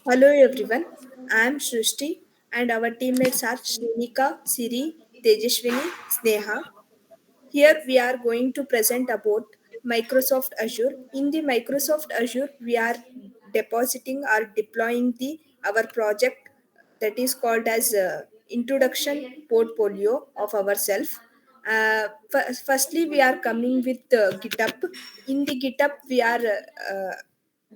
Hello everyone, I am Shrishti and our teammates are Shrinika, Siri, Tejashwini, Sneha. Here we are going to present about Microsoft Azure. In the Microsoft Azure, we are depositing or deploying the our project that is called as introduction portfolio of ourselves. Firstly, we are coming with GitHub. In the GitHub, we are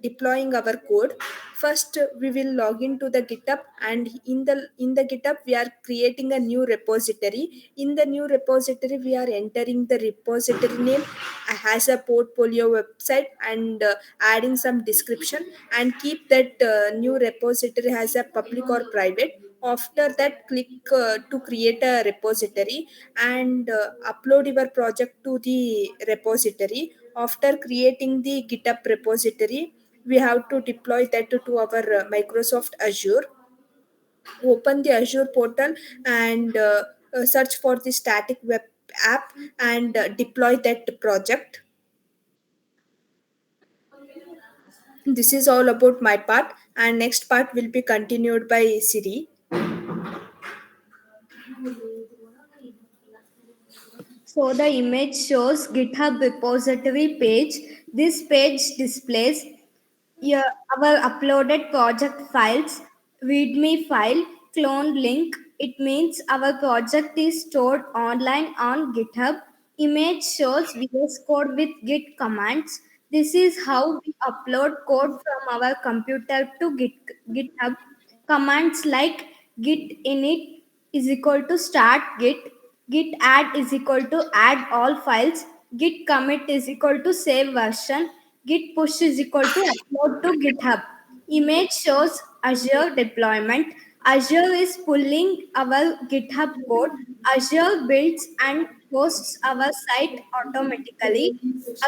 deploying our code. First we will log into the GitHub, and in the GitHub we are creating a new repository. In the new repository we are entering the repository name has a portfolio website, and adding some description, and keep that new repository as a public or private. After that, click to create a repository, and upload your project to the repository. After creating the GitHub repository, we have to deploy that to our Microsoft Azure. Open the Azure portal, and search for the static web app, and deploy that project. This is all about my part, and next part will be continued by Siri. So the image shows GitHub repository page. This page displays yeah, our uploaded project files, README file, clone link. It means our project is stored online on GitHub. Image shows VS Code with Git commands. This is how we upload code from our computer to GitHub. Commands like git init is equal to start git add is equal to add all files, git commit is equal to save version, git push is equal to upload to GitHub. Image shows Azure deployment. Azure is pulling our GitHub code. Azure builds and hosts our site automatically.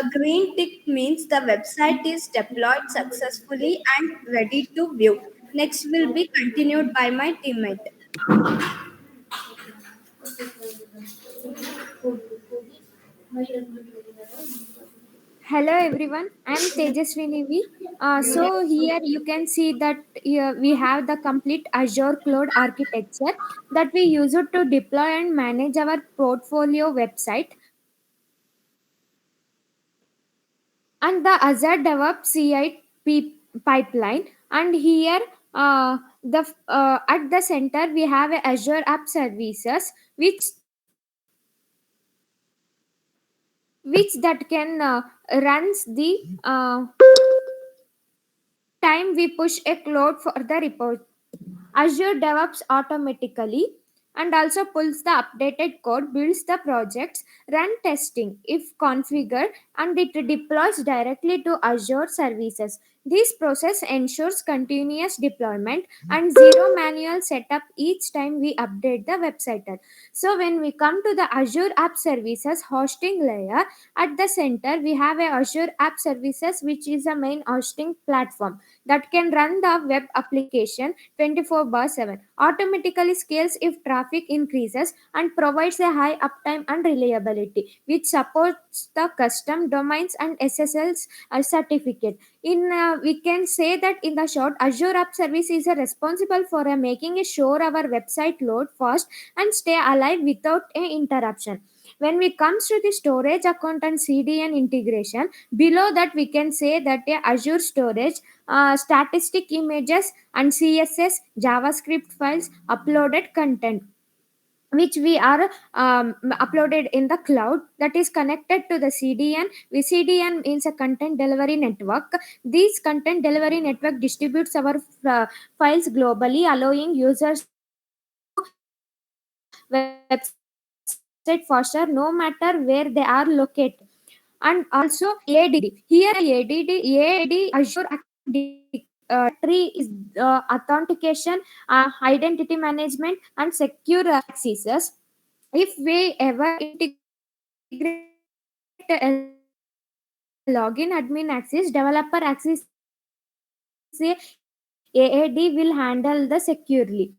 A green tick means the website is deployed successfully and ready to view. Next will be continued by my teammate. Hello everyone, I am Tejaswini V. So here you can see that we have the complete Azure cloud architecture that we use it to deploy and manage our portfolio website, and the Azure DevOps pipeline. And here the at the center we have a Azure App Services, which that can runs the time we push a cloud for the report. Azure DevOps automatically and also pulls the updated code, builds the projects, run testing if configured, and it deploys directly to Azure services. This process ensures continuous deployment and zero manual setup each time we update the website. So when we come to the Azure App Services hosting layer, at the center we have a Azure App Services, which is a main hosting platform that can run the web application 24/7, automatically scales if traffic increases, and provides a high uptime and reliability, which supports the custom domains and SSLs certificate. We can say that in the short, Azure App Service is responsible for making sure our website load fast and stay alive without a interruption. When we comes to the storage account and CDN integration, below that we can say that Azure storage, statistic images and CSS, JavaScript files, uploaded content which we are uploaded in the cloud, that is connected to the CDN. CDN means a content delivery network. This content delivery network distributes our files globally, allowing users to access our website faster no matter where they are located. And also ADD. Here ADD Azure Active Directory is authentication, identity management, and secure accesses. If we ever integrate a login admin access, developer access, AAD will handle the securely.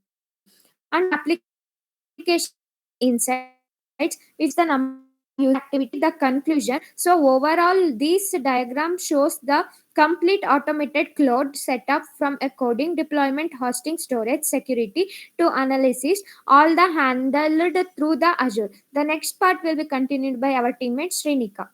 And application insights, which is the number of activity, the conclusion. So overall, this diagram shows the complete automated cloud setup from a coding, deployment, hosting, storage, security to analysis, all the handled through the Azure. The next part will be continued by our teammate Srinika.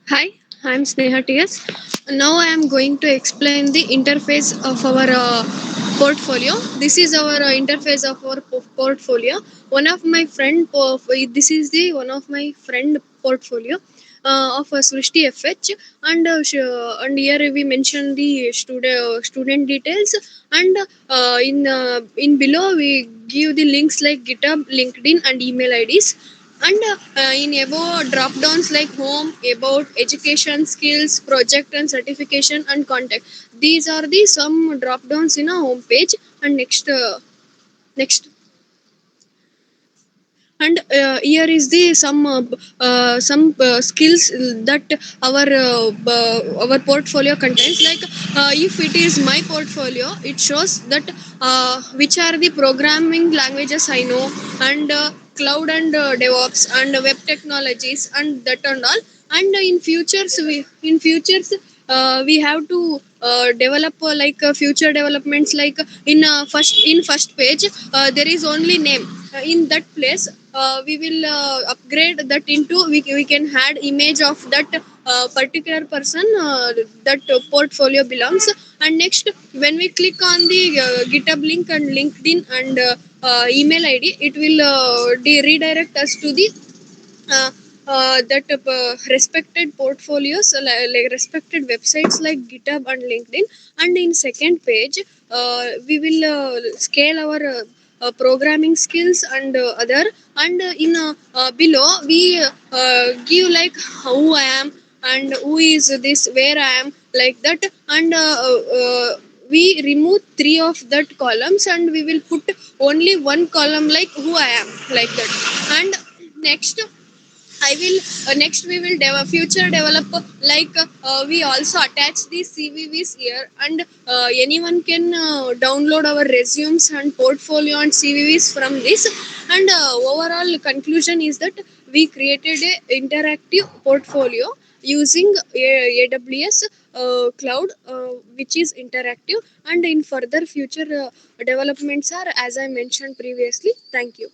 Hi, I'm Sneha TS. Now I am going to explain the interface of our portfolio. This is our interface of our portfolio. One of my this is the one of my friend portfolio of Srishti FH, and here we mention the student details, and in below we give the links like GitHub, LinkedIn, and email IDs, and in above drop downs like home, about, education, skills, project and certification, and contact. These are the some drop downs in a home page. And next and here is the some skills that our portfolio contains, like if it is my portfolio, it shows that which are the programming languages I know, and cloud and DevOps and web technologies, and that and all. And in futures we have to develop future developments, like in first page there is only name. In that place we will upgrade that into, we can add image of that particular person that portfolio belongs. And next, when we click on the GitHub link and LinkedIn and email ID, it will redirect us to the that respected portfolios, like respected websites like GitHub and LinkedIn. And in second page, we will scale our programming skills and other. And in below we give like who I am and who is this, where I am, like that. And we remove three of that columns and we will put only one column like who I am, like that. And next, I will next we will future develop, like we also attach these CVVs here. And anyone can download our resumes and portfolio and CVVs from this. And overall conclusion is that we created a interactive portfolio using AWS cloud, which is interactive. And in further future developments are as I mentioned previously. Thank you.